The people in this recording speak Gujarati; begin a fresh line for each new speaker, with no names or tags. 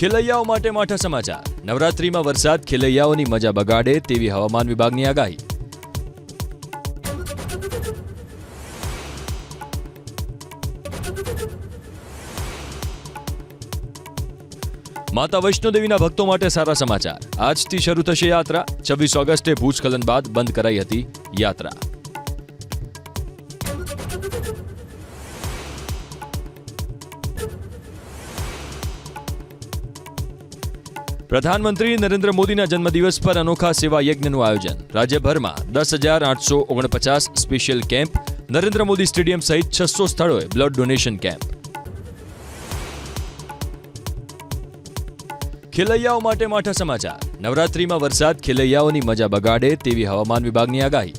ખેલૈયાઓ માટે માઠા સમાચાર. નવરાત્રીમાં વરસાદ ખેલૈયાઓની મજા બગાડે તેવી હવામાન વિભાગની આગાહી. માતા વૈષ્ણોદેવીના ભક્તો માટે સારા સમાચાર. આજથી શરૂ થશે યાત્રા. 26 ઓગસ્ટે ભૂસ્ખલન બાદ બંધ કરાઈ હતી યાત્રા. પ્રધાનમંત્રી નરેન્દ્ર મોદીના જન્મદિવસ પર અનોખા સેવા યજ્ઞનું આયોજન. રાજ્યભરમાં 10,849 special camp. Narendra Modi stadium સહિત 600 સ્થળોએ બ્લડ ડોનેશન કેમ્પ. ખેલૈયાઓ માટે માઠા સમાચાર. નવરાત્રીમાં વરસાદ ખેલૈયાઓની મજા બગાડે તેવી હવામાન વિભાગની આગાહી.